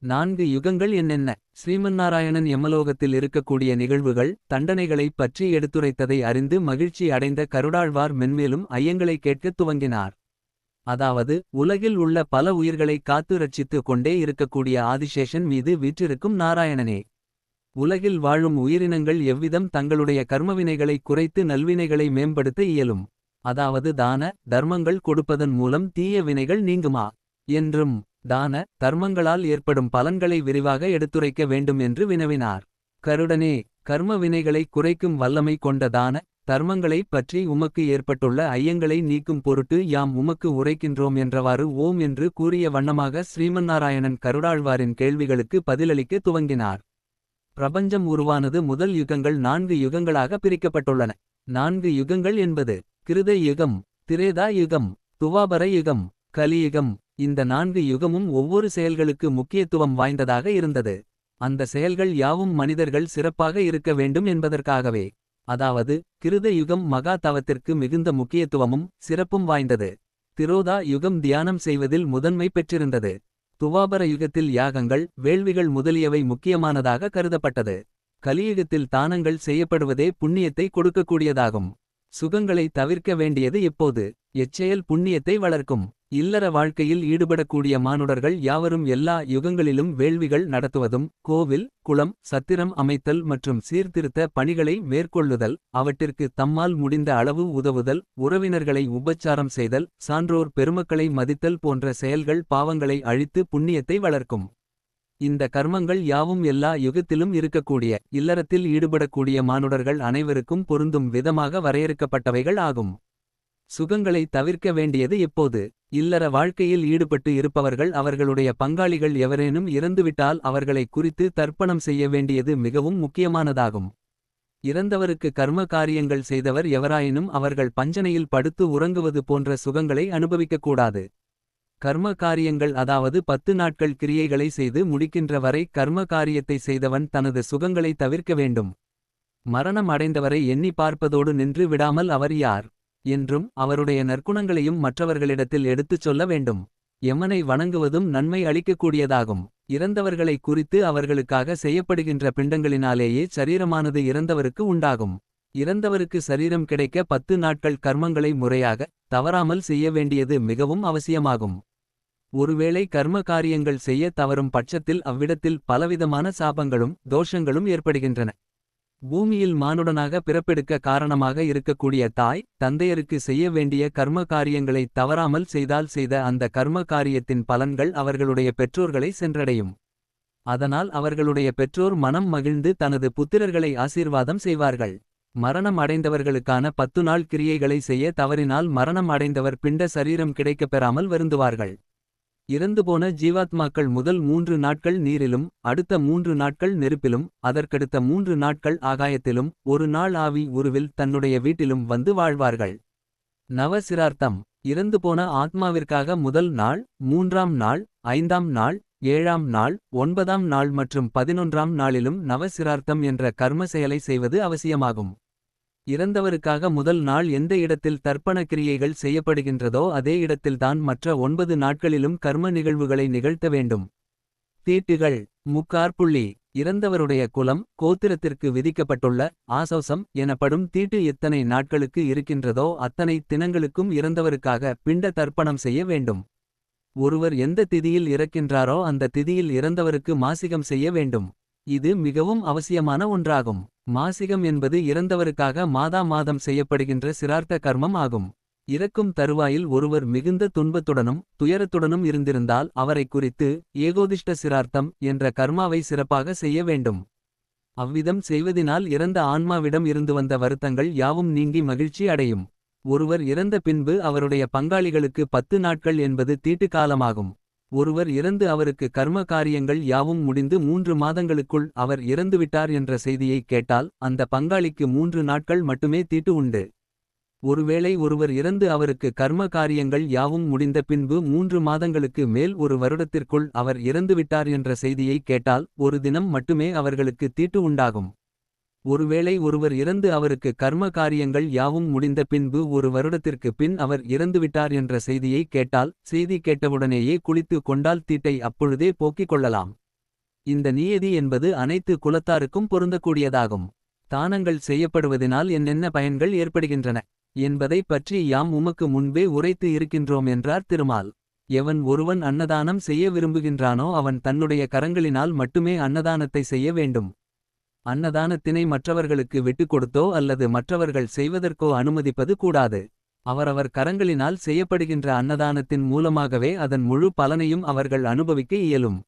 4 யுகங்கள் என்னென்ன? ஸ்ரீமன்னாராயணன் யமலோகத்தில் இருக்கக்கூடிய நிகழ்வுகள் தண்டனைகளைப் பற்றி எடுத்துரைத்ததை அறிந்து மகிழ்ச்சி அடைந்த கருடாழ்வார் மென்மேலும் ஐயங்களை கேட்கத் துவங்கினார். அதாவது உலகில் உள்ள பல உயிர்களை காத்து ரட்சித்து கொண்டே இருக்கக்கூடிய ஆதிசேஷன் மீது வீற்றிருக்கும் நாராயணனே. உலகில் வாழும் உயிரினங்கள் எவ்விதம் தங்களுடைய கர்மவினைகளை குறைத்து நல்வினைகளை மேம்படுத்த இயலும். அதாவது தான தர்மங்கள் கொடுப்பதன் மூலம் தீய வினைகள் நீங்குமா என்றும் தான தர்மங்களால் ஏற்படும் பலன்களை விரிவாக எடுத்துரைக்க வேண்டும் என்று வினவினார். கருடனே, கர்ம வினைகளை குறைக்கும் வல்லமை கொண்ட தான தர்மங்களைப் பற்றி உமக்கு ஏற்பட்டுள்ள ஐயங்களை நீக்கும் பொருட்டு யாம் உமக்கு உரைக்கின்றோம் என்றவாறு ஓம் என்று கூறிய வண்ணமாக ஸ்ரீமன்னாராயணன் கருடாழ்வாரின் கேள்விகளுக்கு பதிலளிக்க துவங்கினார். பிரபஞ்சம் உருவானது முதல் யுகங்கள் 4 யுகங்களாக பிரிக்கப்பட்டுள்ளன. 4 யுகங்கள் என்பது கிருத யுகம், திரேதா யுகம், துவாபர யுகம், கலியுகம். இந்த 4 யுகமும் ஒவ்வொரு செயல்களுக்கு முக்கியத்துவம் வாய்ந்ததாக இருந்தது. அந்த செயல்கள் யாவும் மனிதர்கள் சிறப்பாக இருக்க வேண்டும் என்பதற்காகவே. அதாவது கிருத யுகம் மகா தவத்திற்கு மிகுந்த முக்கியத்துவமும் சிறப்பும் வாய்ந்தது. திரோதா யுகம் தியானம் செய்வதில் முதன்மை பெற்றிருந்தது. துவாபர யுகத்தில் யாகங்கள் வேள்விகள் முதலியவை முக்கியமானதாக கருதப்பட்டது. கலியுகத்தில் தானங்கள் செய்யப்படுவதே புண்ணியத்தை கொடுக்கக்கூடியதாகும். சுகங்களை தவிர்க்க வேண்டியது எப்போது? எச்செயல் புண்ணியத்தை வளர்க்கும். இல்லற வாழ்க்கையில் ஈடுபடக்கூடிய மானுடர்கள் யாவரும் எல்லா யுகங்களிலும் வேள்விகள் நடத்துவதும் கோவில் குளம் சத்திரம் அமைத்தல் மற்றும் சீர்திருத்த பணிகளை மேற்கொள்ளுதல், அவற்றிற்கு தம்மால் முடிந்த அளவு உதவுதல், உறவினர்களை உபச்சாரம் செய்தல், சான்றோர் பெருமக்களை மதித்தல் போன்ற செயல்கள் பாவங்களை அழித்து புண்ணியத்தை வளர்க்கும். இந்த கர்மங்கள் யாவும் எல்லா யுகத்திலும் இருக்கக்கூடிய இல்லறத்தில் ஈடுபடக்கூடிய மானுடர்கள் அனைவருக்கும் பொருந்தும் விதமாக வரையறுக்கப்பட்டவைகள் ஆகும். சுகங்களை தவிர்க்க வேண்டியது எப்போது? இல்லற வாழ்க்கையில் ஈடுபட்டு இருப்பவர்கள் அவர்களுடைய பங்காளிகள் எவரேனும் இறந்துவிட்டால் அவர்களை குறித்து தர்ப்பணம் செய்ய வேண்டியது மிகவும் முக்கியமானதாகும். இறந்தவருக்கு கர்ம காரியங்கள் செய்தவர் எவராயினும் அவர்கள் பஞ்சனையில் படுத்து உறங்குவது போன்ற சுகங்களை அனுபவிக்கக்கூடாது. கர்ம காரியங்கள் அதாவது 10 நாட்கள் கிரியைகளை செய்து முடிக்கின்ற வரை கர்ம காரியத்தை செய்தவன் தனது சுகங்களை தவிர்க்க வேண்டும். மரணம் அடைந்தவரை எண்ணி பார்ப்பதோடு நின்று விடாமல் அவர் யார் என்றும் அவருடைய நற்குணங்களையும் மற்றவர்களிடத்தில் எடுத்துச் சொல்ல வேண்டும். யமனை வணங்குவதும் நன்மை அளிக்கக்கூடியதாகும். இறந்தவர்களை குறித்து அவர்களுக்காக செய்யப்படுகின்ற பிண்டங்களினாலேயே சரீரமானது இறந்தவருக்கு உண்டாகும். இறந்தவருக்கு சரீரம் கிடைக்க 10 நாட்கள் கர்மங்களை முறையாக தவறாமல் செய்ய வேண்டியது மிகவும் அவசியமாகும். ஒருவேளை கர்ம காரியங்கள் செய்ய தவறும் பட்சத்தில் அவ்விடத்தில் பலவிதமான சாபங்களும் தோஷங்களும் ஏற்படுகின்றன. பூமியில் மானுடனாக பிறப்பெடுக்க காரணமாக இருக்கக்கூடிய தாய் தந்தையருக்கு செய்ய வேண்டிய கர்ம காரியங்களை தவறாமல் செய்தால் செய்த அந்த கர்ம காரியத்தின் பலன்கள் அவர்களுடைய பெற்றோர்களை சென்றடையும். அதனால் அவர்களுடைய பெற்றோர் மனம் மகிழ்ந்து தனது புத்திரர்களை ஆசீர்வாதம் செய்வார்கள். மரணம் அடைந்தவர்களுக்கான 10 நாள் கிரியைகளை செய்ய தவறினால் மரணம் அடைந்தவர் பிண்ட சரீரம் கிடைக்கப் பெறாமல் வருந்துவார்கள். இறந்துபோன ஜீவாத்மாக்கள் முதல் 3 நாட்கள் நீரிலும், அடுத்த 3 நாட்கள் நெருப்பிலும், அதற்கடுத்த 3 நாட்கள் ஆகாயத்திலும், 1 நாள் ஆவி உருவில் தன்னுடைய வீட்டிலும் வந்து வாழ்வார்கள். நவசிரார்த்தம். இறந்துபோன ஆத்மாவிற்காக முதல் நாள், 3ஆம் நாள், 5ஆம் நாள், 7ஆம் நாள், 9ஆம் நாள் மற்றும் 11ஆம் நாளிலும் நவசிரார்த்தம் என்ற கர்ம செயலை செய்வது அவசியமாகும். இறந்தவருக்காக முதல் நாள் எந்த இடத்தில் தர்ப்பண கிரியைகள் செய்யப்படுகின்றதோ அதே இடத்தில்தான் மற்ற 9 நாட்களிலும் கர்ம நிகழ்வுகளை நிகழ்த்த வேண்டும். தீட்டுகள். முக்காற்புள்ளி. இறந்தவருடைய குலம் கோத்திரத்திற்கு விதிக்கப்பட்டுள்ள ஆசௌசம் எனப்படும் தீட்டு எத்தனை நாட்களுக்கு இருக்கின்றதோ அத்தனை தினங்களுக்கும் இறந்தவருக்காக பிண்ட தர்ப்பணம் செய்ய வேண்டும். ஒருவர் எந்த திதியில் இறக்கின்றாரோ அந்த திதியில் இறந்தவருக்கு மாசிகம் செய்ய வேண்டும். இது மிகவும் அவசியமான ஒன்றாகும். மாசிகம் என்பது இறந்தவருக்காக மாதா மாதம் செய்யப்படுகின்ற சிரார்த்த கர்மம் ஆகும். இறக்கும் தருவாயில் ஒருவர் மிகுந்த துன்பத்துடனும் துயரத்துடனும் இருந்திருந்தால் அவரை குறித்து ஏகோதிஷ்ட சிரார்த்தம் என்ற கர்மாவை சிறப்பாக செய்ய வேண்டும். அவ்விதம் செய்வதினால் இறந்த ஆன்மாவிடம் இருந்து வந்த வருத்தங்கள் யாவும் நீங்கி மகிழ்ச்சி அடையும். ஒருவர் இறந்த பின்பு அவருடைய பங்காளிகளுக்கு 10 நாட்கள் என்பது தீட்டு காலமாகும். ஒருவர் இறந்து அவருக்கு கர்ம காரியங்கள் யாவும் முடிந்து 3 மாதங்களுக்குள் அவர் இறந்துவிட்டார் என்ற செய்தியை கேட்டால் அந்த பங்காளிக்கு 3 நாட்கள் மட்டுமே தீட்டு உண்டு. ஒருவேளை ஒருவர் இறந்து அவருக்கு கர்ம காரியங்கள் யாவும் முடிந்த பின்பு 3 மாதங்களுக்கு மேல் 1 வருடத்திற்குள் அவர் இறந்துவிட்டார் என்ற செய்தியை கேட்டால் 1 தினம் மட்டுமே அவர்களுக்கு தீட்டு உண்டாகும். ஒருவேளை ஒருவர் இறந்து அவருக்கு கர்ம காரியங்கள் யாவும் முடிந்த பின்பு 1 வருடத்திற்கு பின் அவர் இறந்துவிட்டார் என்ற செய்தியை கேட்டால் செய்தி கேட்டவுடனேயே குளித்து கொண்டால் தீட்டை அப்பொழுதே போக்கிக் கொள்ளலாம். இந்த நியதி என்பது அனைத்து குலத்தாருக்கும் பொருந்தக்கூடியதாகும். தானங்கள் செய்யப்படுவதினால் என்னென்ன பயன்கள் ஏற்படுகின்றன என்பதைப் பற்றி யாம் உமக்கு முன்பே உரைத்து இருக்கின்றோம் என்றார் திருமால். எவன் ஒருவன் அன்னதானம் செய்ய விரும்புகின்றானோ அவன் தன்னுடைய கரங்களினால் மட்டுமே அன்னதானத்தை செய்ய வேண்டும். அன்னதானத்தினை மற்றவர்களுக்கு விட்டுக் கொடுத்தோ அல்லது மற்றவர்கள் செய்வதற்கோ அனுமதிப்பது கூடாது. அவரவர் கரங்களினால் செய்யப்படுகின்ற அன்னதானத்தின் மூலமாகவே அதன் முழு பலனையும் அவர்கள் அனுபவிக்க இயலும்.